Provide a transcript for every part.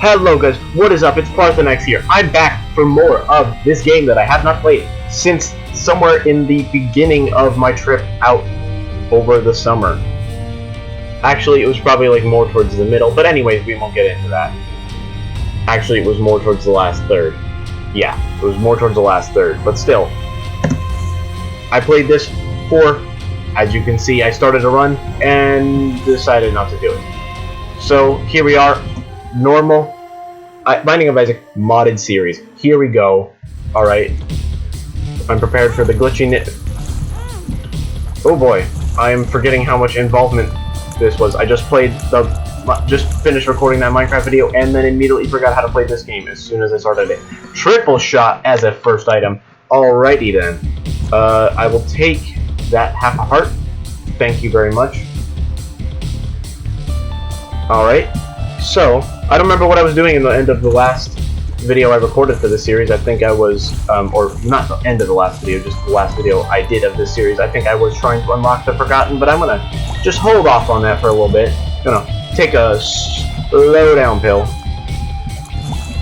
Hello guys, what is up? It's Parthenex here. I'm back for more of this game that I have not played since somewhere in the beginning of my trip out over the summer. Actually, it was probably like more towards the middle, but anyways, we won't get into that. Actually, it was more towards the last third. Yeah, it was more towards the last third, but still. I played this for, as you can see, I started a run and decided not to do it. So, here we are. Normal Binding of Isaac modded series. Here we go. Alright. I'm prepared for the glitchiness. Oh boy. I am forgetting how much involvement this was. I just finished recording that Minecraft video and then immediately forgot how to play this game as soon as I started it. Triple shot as a first item. Alrighty then. I will take that half a heart. Thank you very much. Alright. So, I don't remember what I was doing in the end of the last video I recorded for this series. I think I was, or not the end of the last video, just the last video I did of this series. I think I was trying to unlock the Forgotten, but I'm gonna just hold off on that for a little bit. Gonna take a slow down pill.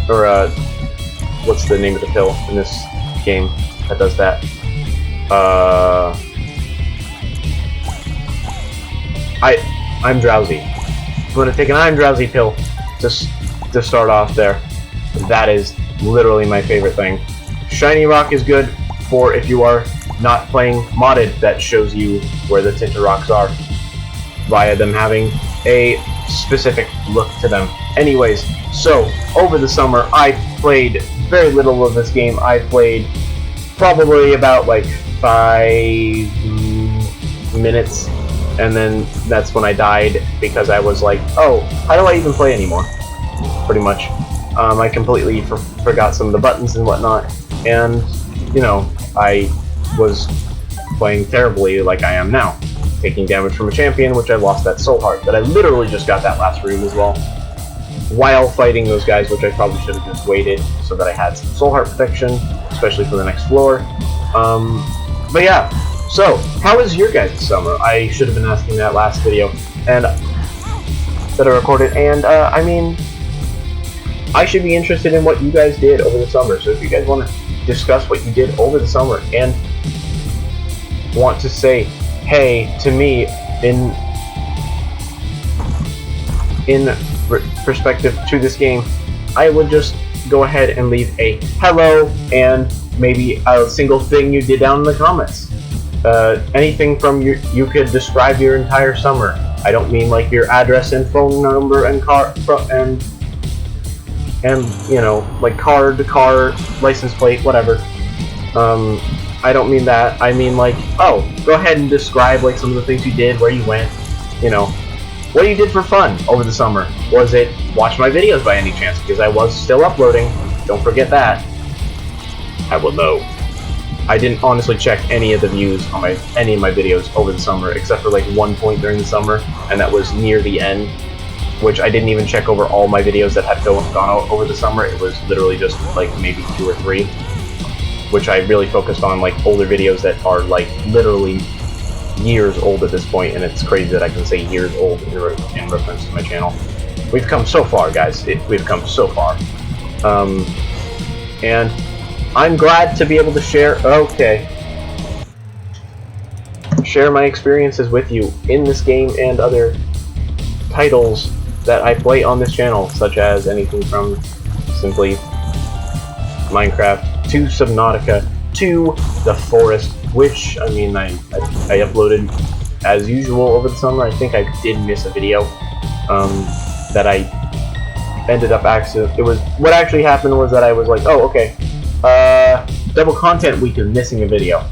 Or, what's the name of the pill in this game that does that? I'm drowsy. I'm gonna take an I'm drowsy pill to start off there. That is literally my favorite thing. Shiny rock is good for if you are not playing modded. That shows you where the tinted rocks are via them having a specific look to them. Anyways, so over the summer I played very little of this game. I played probably about like 5 minutes. And then that's when I died because I was like, oh, how do I even play anymore? Pretty much. I completely forgot some of the buttons and whatnot. And, you know, I was playing terribly like I am now. Taking damage from a champion, which I lost that soul heart. But I literally just got that last room as well. While fighting those guys, which I probably should have just waited so that I had some soul heart protection, especially for the next floor. But yeah. So, how was your guys' summer? I should have been asking that last video and that I recorded, and I mean, I should be interested in what you guys did over the summer. So if you guys want to discuss what you did over the summer and want to say, hey, to me, in perspective to this game, I would just go ahead and leave a hello and maybe a single thing you did down in the comments. Anything from you could describe your entire summer. I don't mean like your address and phone number and car and you know, like car, license plate, whatever. I don't mean that. I mean like, oh, go ahead and describe like some of the things you did, where you went, you know, what you did for fun over the summer. Was it watch my videos by any chance? Because I was still uploading. Don't forget that. I will know. I didn't honestly check any of the views on any of my videos over the summer, except for like one point during the summer, and that was near the end, which I didn't even check over all my videos that had gone out over the summer. It was literally just like maybe 2 or 3, which I really focused on like older videos that are like literally years old at this point, and it's crazy that I can say years old in reference to my channel. We've come so far, guys. We've come so far. And I'm glad to be able to share my experiences with you in this game and other titles that I play on this channel, such as anything from simply Minecraft to Subnautica to The Forest, which, I mean, I uploaded as usual over the summer. I think I did miss a video that I ended up it was, what actually happened was that I was like, oh, okay, double content week is missing a video.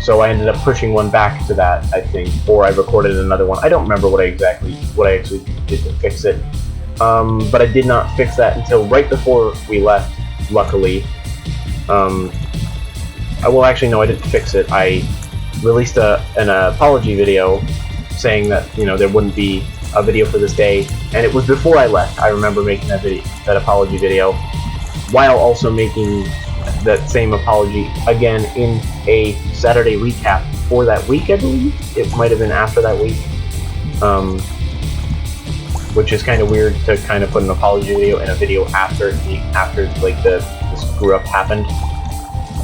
So I ended up pushing one back to that, I think, or I recorded another one. I don't remember what I actually did to fix it. But I did not fix that until right before we left, luckily. Well, actually, no, I didn't fix it. I released an apology video saying that, you know, there wouldn't be a video for this day, and it was before I left. I remember making that apology video, while also making that same apology again in a Saturday recap for that week, I believe. It might have been after that week. which is kind of weird to kind of put an apology video in a video after like the screw up happened.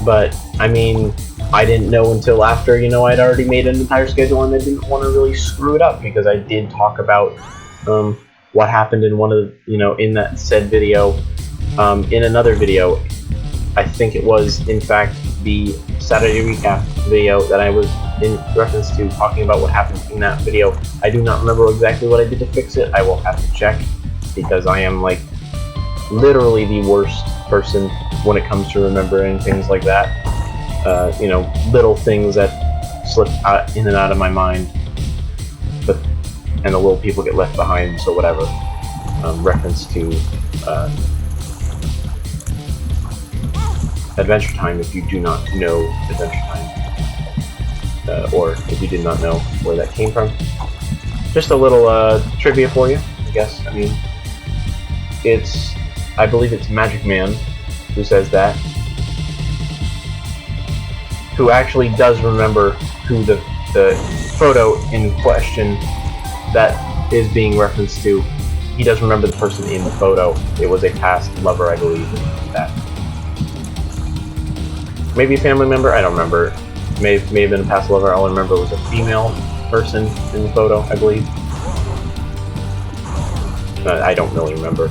But I mean, I didn't know until after, you know, I'd already made an entire schedule, and I didn't want to really screw it up, because I did talk about what happened in one of the, you know, in that said video, in another video. I think it was, in fact, the Saturday recap video that I was in reference to, talking about what happened in that video. I do not remember exactly what I did to fix it. I will have to check, because I am, like, literally the worst person when it comes to remembering things like that. You know, little things that slip out in and out of my mind, but and the little people get left behind, so whatever. Reference to Adventure Time, if you do not know Adventure Time, or if you did not know where that came from. Just a little trivia for you, I guess. I mean, I believe it's Magic Man who says that, who actually does remember who the photo in question that is being referenced to. He does remember the person in the photo. It was a past lover, I believe, that. Maybe a family member, I don't remember. May have been a past lover. All I remember was a female person in the photo, I believe. I don't really remember.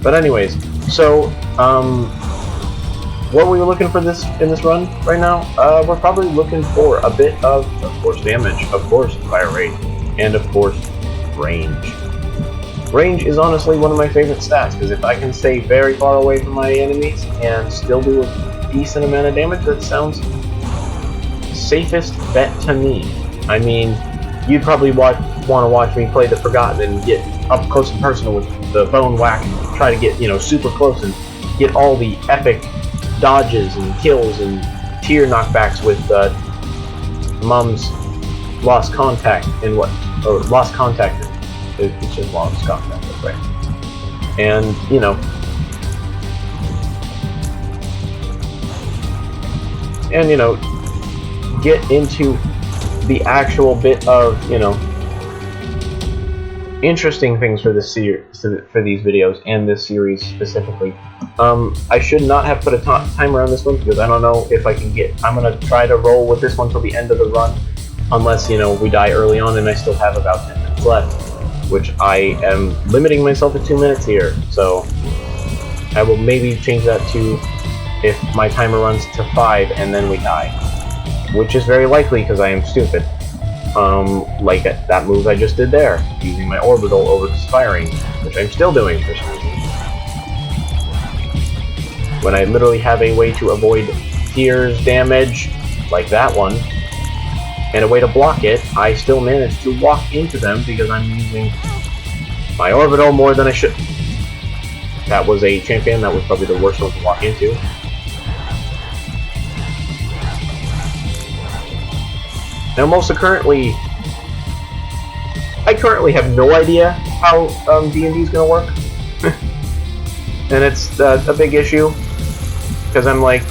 But anyways, so what were we looking for in this run right now? We're probably looking for a bit of course, damage, of course, fire rate, and of course, range. Range is honestly one of my favorite stats, because if I can stay very far away from my enemies and still do a decent amount of damage, that sounds safest bet to me. I mean, you'd probably want to watch me play the Forgotten and get up close and personal with the bone whack and try to get, you know, super close and get all the epic dodges and kills and tier knockbacks with Mom's Lost Contact and Lost Contact. It's just Lost Contact, that's right. And, you know, get into the actual bit of, you know, interesting things for this for these videos and this series specifically. I should not have put a timer on this one, because I don't know if I can get. I'm gonna try to roll with this one till the end of the run, unless, you know, we die early on and I still have about 10 minutes left, which I am limiting myself to 2 minutes here. So I will maybe change that to if my timer runs to 5 and then we die, which is very likely because I am stupid. Like that move I just did there, using my orbital over Conspiring, which I'm still doing for some reason. When I literally have a way to avoid Tears damage, like that one, and a way to block it, I still manage to walk into them because I'm using my orbital more than I should. That was a champion, that was probably the worst one to walk into. Now, I currently have no idea how D&D is going to work. And it's a big issue, because I'm like,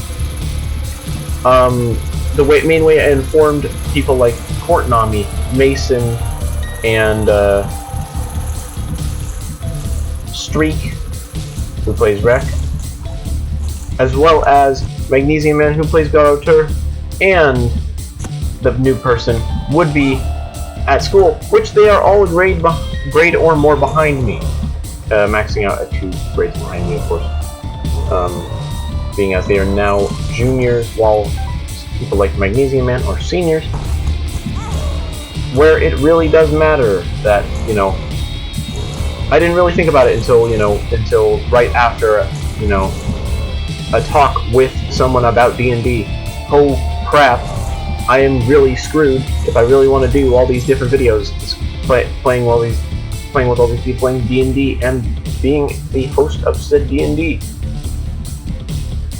the main way I informed people like Courtnami, Mason, and Streak, who plays Rek, as well as Magnesium Man, who plays Garotur, and the new person would be at school, which they are all a grade or more behind me, maxing out at 2 grades behind me, of course, being as they are now juniors, while people like Magnesium Man are seniors, where it really does matter that, you know, I didn't really think about it until right after, you know, a talk with someone about D&D. Oh crap, I am really screwed if I really want to do all these different videos, playing with all these people playing D&D and being the host of said D&D.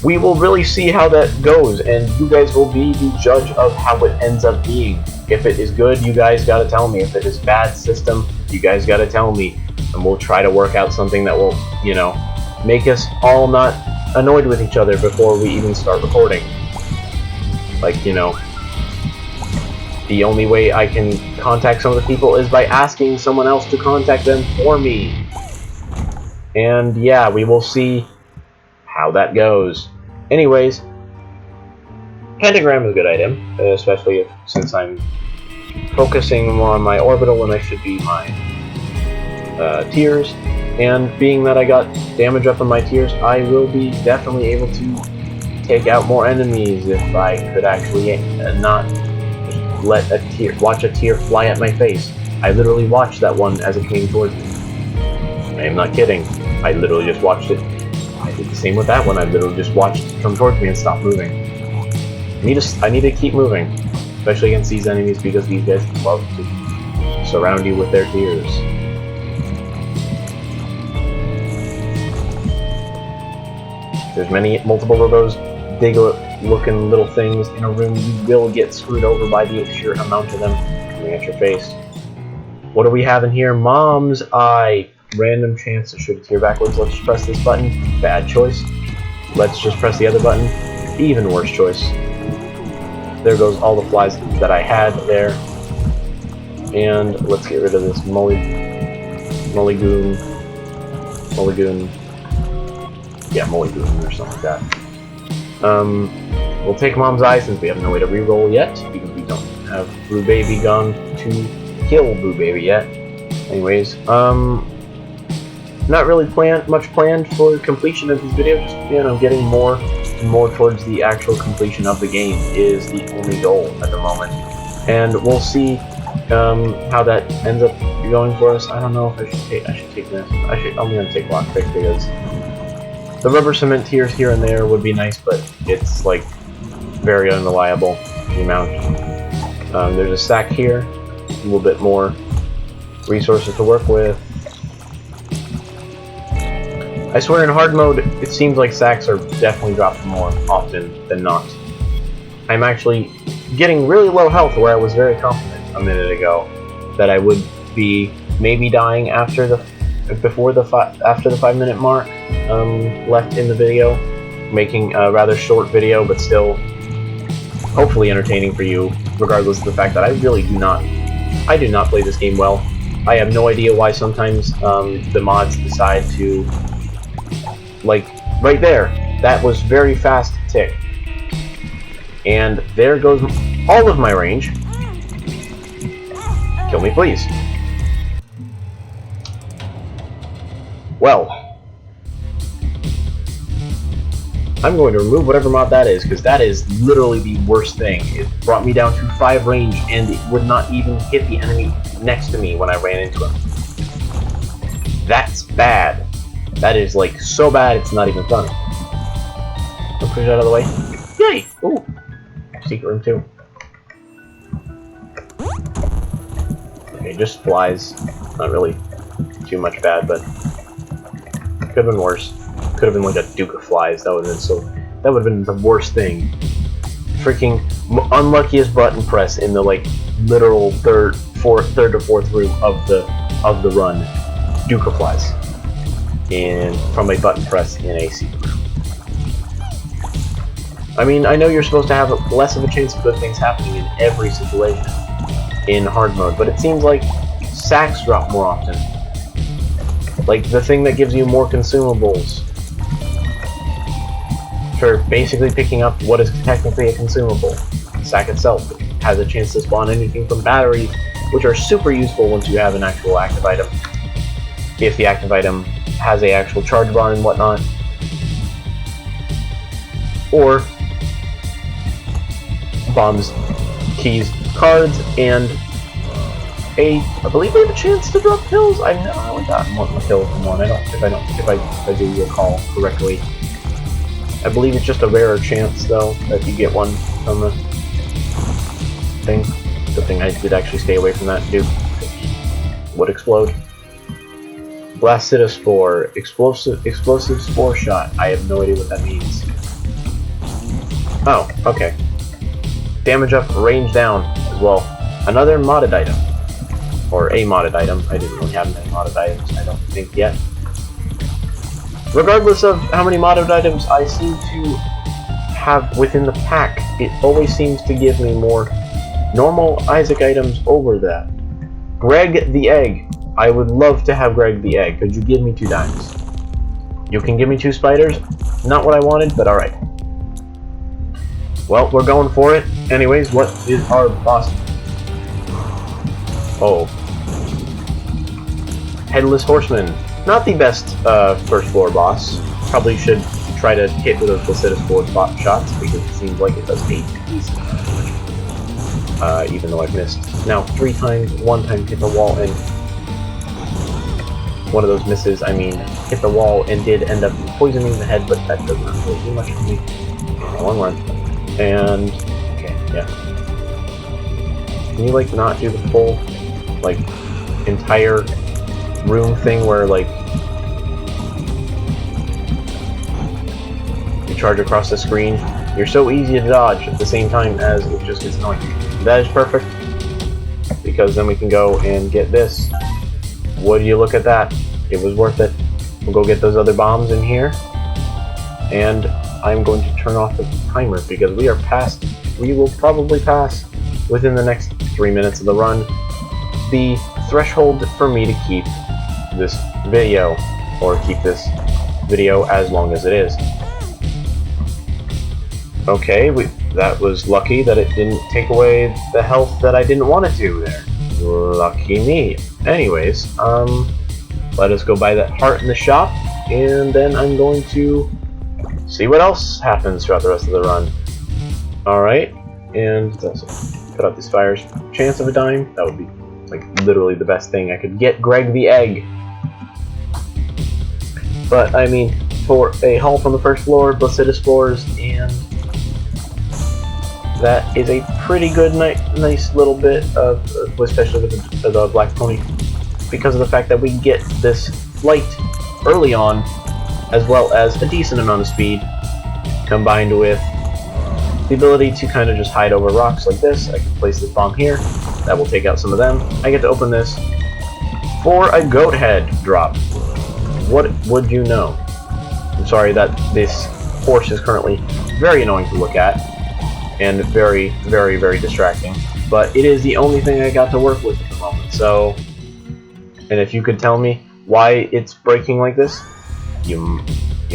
We will really see how that goes, and you guys will be the judge of how it ends up being. If it is good, you guys gotta tell me. If it is bad system, you guys gotta tell me, and we'll try to work out something that will, you know, make us all not annoyed with each other before we even start recording. Like, you know, the only way I can contact some of the people is by asking someone else to contact them for me. And yeah, we will see how that goes. Anyways, pentagram is a good item, especially since I'm focusing more on my orbital when I should be my tiers. And being that I got damage up on my tiers, I will be definitely able to take out more enemies if I could actually not let watch a tier fly at my face. I literally watched that one as it came towards me. I am not kidding. I literally just watched it. I did the same with that one. I literally just watched it come towards me and stop moving. I need to keep moving, especially against these enemies, because these guys love to surround you with their tears. There's multiple of those big looking little things in a room. You will get screwed over by the sheer amount of them coming at your face. What do we have in here? Mom's Eye. Random chance to shoot a tear backwards. Let's just press this button. Bad choice. Let's just press the other button. Even worse choice. There goes all the flies that I had there. And let's get rid of this Mulligoon. Yeah, Mulligoon or something like that. We'll take Mom's Eye since we have no way to reroll yet, because we don't have Blue Baby gone to kill Blue Baby yet. Anyways, not really much planned for completion of this video. Just, you know, getting more and more towards the actual completion of the game is the only goal at the moment, and we'll see how that ends up going for us. I don't know if I should take this. I'm gonna take Lockpick, because the rubber cement tiers here and there would be nice, but it's like very unreliable, the amount. There's a stack here, a little bit more resources to work with. I swear in hard mode, it seems like sacks are definitely dropped more often than not. I'm actually getting really low health, where I was very confident a minute ago that I would be maybe dying after the 5-minute mark left in the video, making a rather short video, but still hopefully entertaining for you, regardless of the fact that I do not play this game well. I have no idea why sometimes the mods decide to, like, right there, that was very fast tick. And there goes all of my range. Kill me, please. Well, I'm going to remove whatever mod that is, because that is literally the worst thing. It brought me down to 5 range, and it would not even hit the enemy next to me when I ran into him. That's bad. That is, like, so bad it's not even funny. I'll push it out of the way. Yay! Ooh! Secret room too. Okay, just flies. Not really too much bad, but could have been worse. Could have been like a Duke of Flies. That would have been the worst thing. Freaking unluckiest button press in the, like, literal third to fourth room of the run. Duke of Flies. From a button press in a secret room. I mean, I know you're supposed to have less of a chance of good things happening in every situation in hard mode, but it seems like sacks drop more often. Like the thing that gives you more consumables for basically picking up what is technically a consumable. The sack itself has a chance to spawn anything from batteries, which are super useful once you have an actual active item. If the active item has a actual charge bar and whatnot. Or bombs, keys, cards, and I believe they have a chance to drop pills. I never really gotten one pill from one. If I do recall correctly. I believe it's just a rarer chance though that you get one from the thing. Good thing I did actually stay away from that dude. Would explode. Blastitospore, explosive spore shot. I have no idea what that means. Oh, okay. Damage up, range down as well. Another modded item. Or a modded item. I didn't really have any modded items, I don't think yet. Regardless of how many modded items I seem to have within the pack, it always seems to give me more normal Isaac items over that. Greg the Egg. I would love to have Greg the Egg. Could you give me 2 dimes? You can give me 2 spiders. Not what I wanted, but alright. Well, we're going for it. Anyways, what is our boss? Oh. Headless Horseman. Not the best first floor boss. Probably should try to hit with those Placiduspore spot shots because it seems like it does 8 decent damage. Even though I've missed. Now, 3 times, 1 time hit the wall and one of those misses, I mean, hit the wall and did end up poisoning the head, but that does not really do much for me in the long run. And, okay, yeah. Can you, like, not do the full, like, entire room thing where, like, you charge across the screen? You're so easy to dodge at the same time as it just gets annoying. That is perfect, because then we can go and get this. Would you look at that? It was worth it. We'll go get those other bombs in here, and I'm going to turn off the timer because we will probably pass within the next 3 minutes of the run the threshold for me to keep this video, or keep this video as long as it is. Okay, that was lucky that it didn't take away the health that I didn't want it to there. Lucky me. Anyways, let us go buy that heart in the shop, and then I'm going to see what else happens throughout the rest of the run. Alright, and put out these fires. Chance of a dime, that would be like literally the best thing I could get. Greg the Egg. But I mean, for a haul from the first floor, Placiduspores, and that is a pretty good, nice little bit of, especially with the Black Pony, because of the fact that we get this flight early on, as well as a decent amount of speed, combined with the ability to kind of just hide over rocks like this. I can place this bomb here, that will take out some of them. I get to open this for a goat head drop. What would you know? I'm sorry that this horse is currently very annoying to look at, and very, very, very distracting, but it is the only thing I got to work with at the moment, so, and if you could tell me why it's breaking like this, you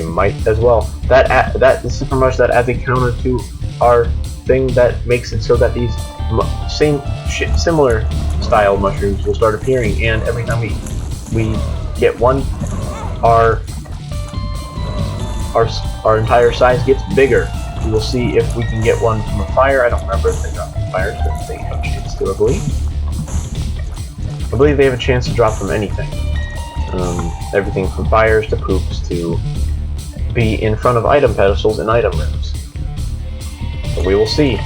might as well. This is pretty much that adds a counter to our thing that makes it so that these similar style mushrooms will start appearing, and every time we get one, our entire size gets bigger. We will see if we can get one from a fire. I don't remember if they drop from fires, but they have a chance to, I believe. I believe they have a chance to drop from anything. Everything from fires to poops to be in front of item pedestals and item rooms. But we will see.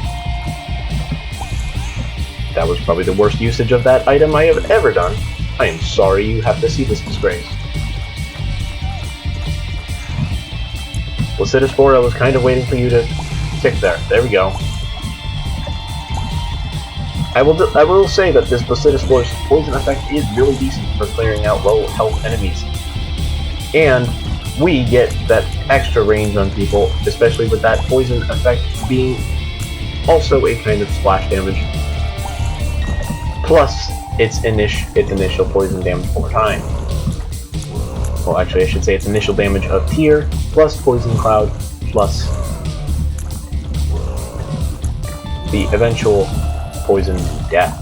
That was probably the worst usage of that item I have ever done. I am sorry you have to see this disgrace. Placiduspore, I was kind of waiting for you to tick there. There we go. I will say that this Placiduspore's poison effect is really decent for clearing out low health enemies. And we get that extra range on people, especially with that poison effect being also a kind of splash damage. Plus its initial poison damage over time. Well, actually, I should say its initial damage of tier, plus Poison Cloud, plus the eventual Poison Death.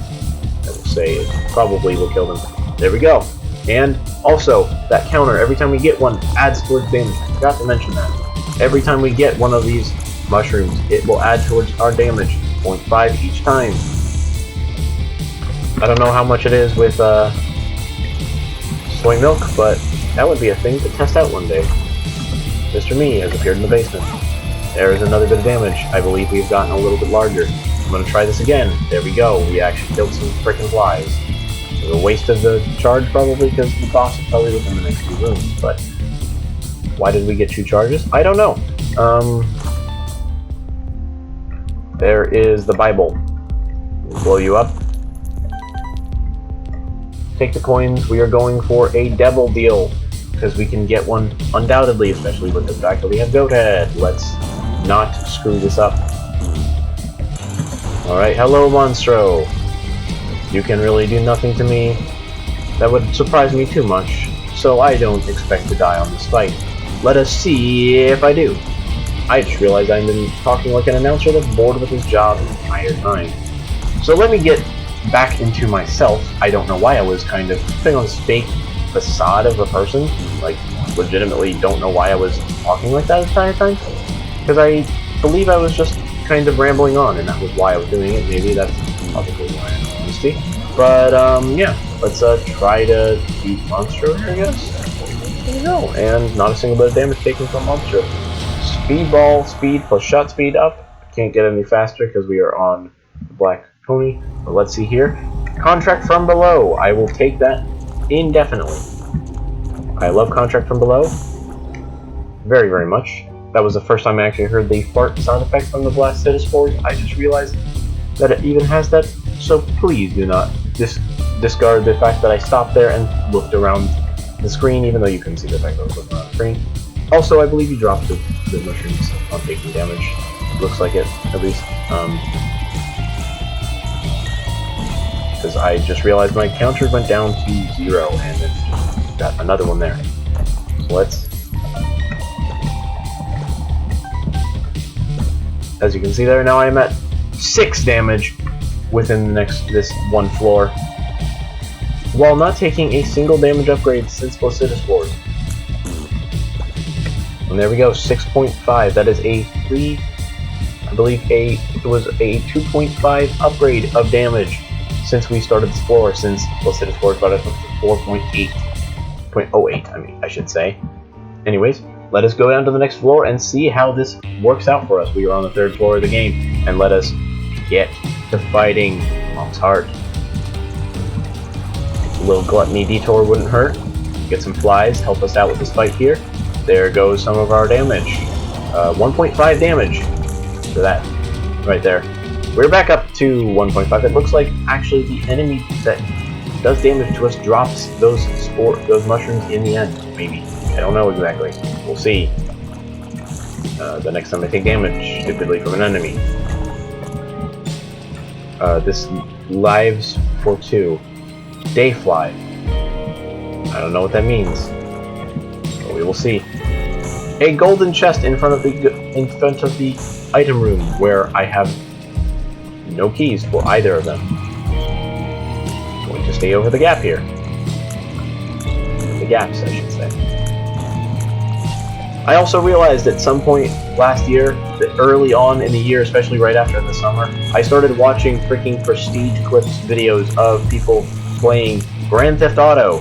I will say it probably will kill them. There we go. And also, that counter, every time we get one, adds towards damage. I forgot to mention that. Every time we get one of these mushrooms, it will add towards our damage, 0.5 each time. I don't know how much it is with soy milk, but that would be a thing to test out one day. Mr. Me has appeared in the basement. There is another bit of damage. I believe we've gotten a little bit larger. I'm going to try this again. There we go. We actually killed some frickin' flies. It was a waste of the charge probably because the boss is probably within the next few rooms, but why did we get 2 charges? I don't know. There is the Bible. We'll blow you up. Take the coins. We are going for a devil deal because we can get one undoubtedly, especially with the fact that we have Goat Head. Let's not screw this up. Alright, hello Monstro. You can really do nothing to me. That would surprise me too much, so I don't expect to die on this fight. Let us see if I do. I just realized I've been talking like an announcer that's bored with his job the entire time. So let me get back into myself. I don't know why I was kind of putting on this fake facade of a person. Like, legitimately don't know why I was talking like that the entire time. Because I believe I was just kind of rambling on, and that was why I was doing it. Maybe that's probably why, in honesty. But, yeah. Let's, try to beat Monstro here, I guess. There we go. And not a single bit of damage taken from Monstro. Speedball speed plus shot speed up. Can't get any faster because we are on the Black Pony. But let's see here. Contract from below. I will take that indefinitely. I love Contract from below. Very, very much. That was the first time I actually heard the fart sound effect from the Blastocysts. I just realized that it even has that. So please do not discard the fact that I stopped there and looked around the screen, even though you couldn't see the fact that I was looking around the screen. Also, I believe you dropped the mushrooms on taking damage. Looks like it, at least. Because I just realized my counter went down to 0, and then just got another one there. So let's... As you can see there, now I'm at 6 damage within this one floor, while not taking a single damage upgrade since Blastocysts. And there we go, 6.5. That is a 3, I believe it was a 2.5 upgrade of damage since we started this floor, since Blastocysts got up to 4.8, I mean, I should say. Anyways, let us go down to the next floor and see how this works out for us. We are on the 3rd floor of the game, and let us get to fighting Mom's Heart. A little gluttony detour wouldn't hurt. Get some flies, help us out with this fight here. There goes some of our damage. 1.5 damage for that right there. We're back up to 1.5. It looks like actually the enemy that does damage to us drops those mushrooms in the end, maybe. I don't know exactly. We'll see. The next time I take damage, stupidly, from an enemy. This lives for 2. Dayfly. I don't know what that means. But we will see. A golden chest in front of the item room where I have no keys for either of them. Going to stay over the gap here. The gaps, I should say. I also realized at some point last year, that early on in the year, especially right after the summer, I started watching freaking Prestige Clips videos of people playing Grand Theft Auto.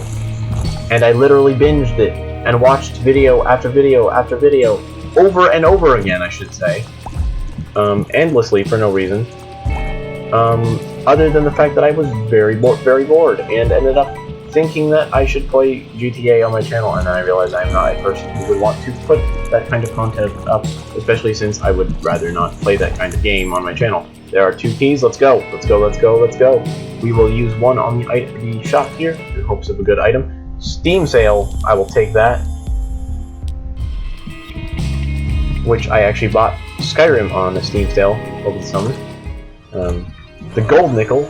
And I literally binged it and watched video after video after video, over and over again, I should say. Endlessly for no reason. Other than the fact that I was very bored, and ended up thinking that I should play GTA on my channel, and then I realized I'm not a person who would want to put that kind of content up, especially since I would rather not play that kind of game on my channel. There are 2 keys, let's go, let's go, let's go, let's go. We will use one on the shop here, in hopes of a good item. Steam sale, I will take that. Which I actually bought Skyrim on a Steam sale over the summer. The gold nickel.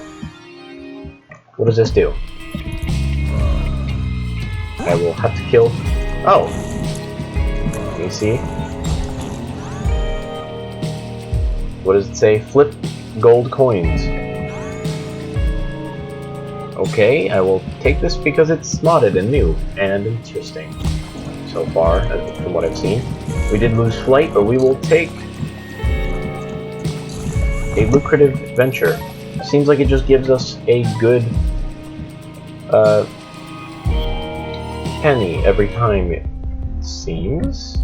What does this do? I will have to kill... Oh! Let me see. What does it say? Flip gold coins. Okay, I will take this because it's modded and new and interesting so far, from what I've seen. We did lose flight, but we will take a lucrative venture. Seems like it just gives us a good penny every time, it seems.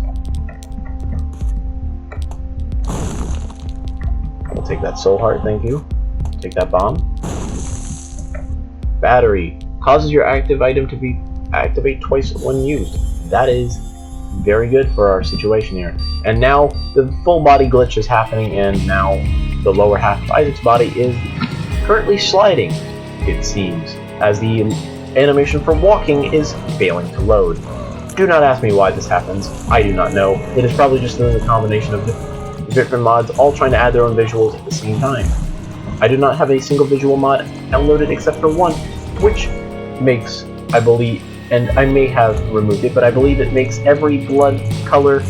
We'll take that soul heart, thank you. Take that bomb. Battery. Causes your active item to activate twice when used. That is very good for our situation here. And now the full body glitch is happening, and now the lower half of Isaac's body is currently sliding, it seems, as the animation for walking is failing to load. Do not ask me why this happens. I do not know. It is probably just a combination of different mods all trying to add their own visuals at the same time. I do not have a single visual mod downloaded except for one, which makes, I believe, and I may have removed it, but I believe it makes every blood color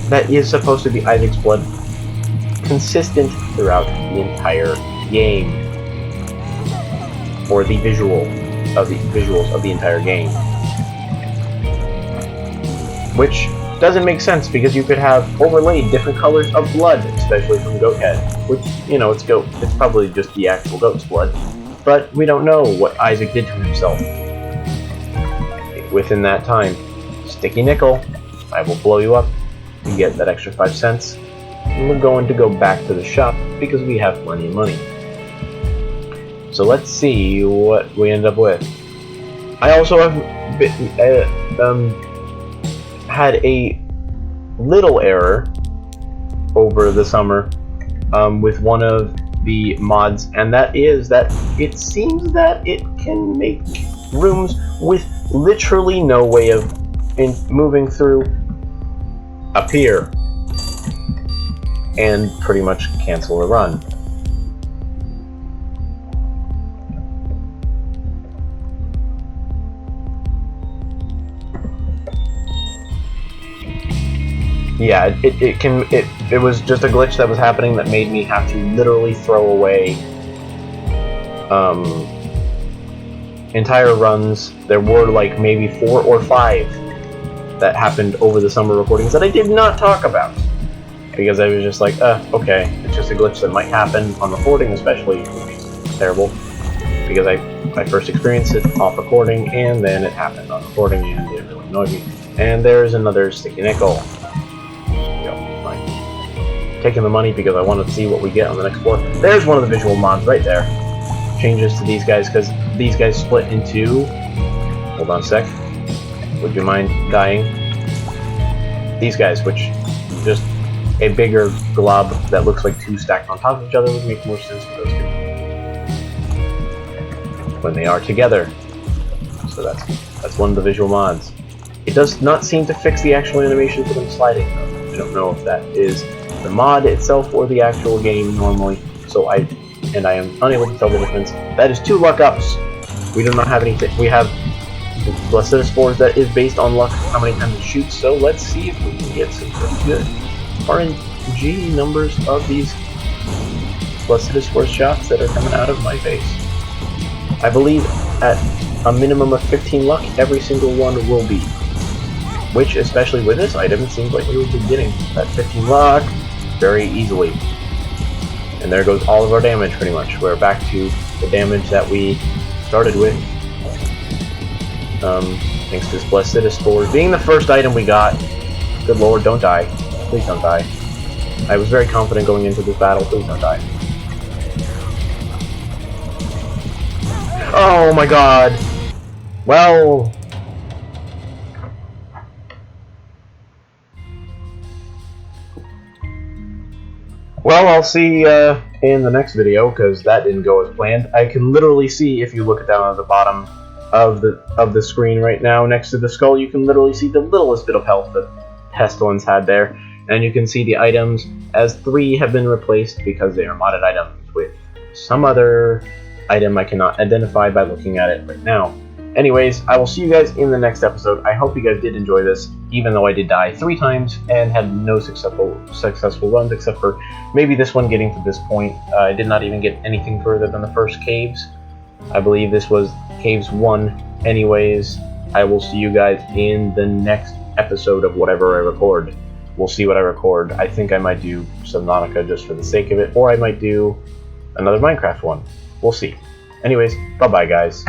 that is supposed to be Isaac's blood consistent throughout the entire game, or the visuals of the entire game, which doesn't make sense because you could have overlaid different colors of blood, especially from Goathead, which, you know, it's probably just the actual goat's blood, but we don't know what Isaac did to himself within that time. Sticky nickel, I will blow you up. You get that extra 5 cents. And we're going to go back to the shop because we have plenty of money. So let's see what we end up with. I also have had a little error over the summer with one of the mods, and that is that it seems that it can make rooms with literally no way of moving through appear and pretty much cancel a run. Yeah, it was just a glitch that was happening that made me have to literally throw away entire runs. There were like maybe 4 or 5 that happened over the summer recordings that I did not talk about because I was just like, okay, it's just a glitch that might happen on recording, especially. It's terrible because I first experienced it off recording and then it happened on recording and it really annoyed me. And there's another sticky nickel. Taking the money because I want to see what we get on the next floor. There's one of the visual mods right there. Changes to these guys because these guys split into... Hold on a sec. Would you mind dying? These guys, which just a bigger glob that looks like 2 stacked on top of each other would make more sense for those 2 when they are together. So that's one of the visual mods. It does not seem to fix the actual animation for them sliding though. I don't know if that is the mod itself or the actual game normally, so I am unable to tell the difference. That is 2 luck ups. We do not have anything. We have Blessed Spores that is based on luck, how many times it shoots, so let's see if we can get some pretty good RNG numbers of these Blessed Spores shots that are coming out of my face. I believe at a minimum of 15 luck, every single one will be. Which, especially with this item, it seems like we will be getting that 15 luck very easily. And there goes all of our damage, pretty much. We're back to the damage that we started with. Thanks to this Blessed Spores being the first item we got. Good lord, don't die. Please don't die. I was very confident going into this battle. Please don't die. Oh my god! Well... Well, I'll see in the next video, because that didn't go as planned. I can literally see, if you look down at the bottom of the screen right now, next to the skull, you can literally see the littlest bit of health that Pestilence had there. And you can see the items, as 3 have been replaced because they are modded items with some other item I cannot identify by looking at it right now. Anyways, I will see you guys in the next episode. I hope you guys did enjoy this, even though I did die 3 times and had no successful runs, except for maybe this one getting to this point. I did not even get anything further than the first caves. I believe this was Caves 1. Anyways, I will see you guys in the next episode of whatever I record. We'll see what I record. I think I might do Subnautica just for the sake of it, or I might do another Minecraft one. We'll see. Anyways, bye-bye, guys.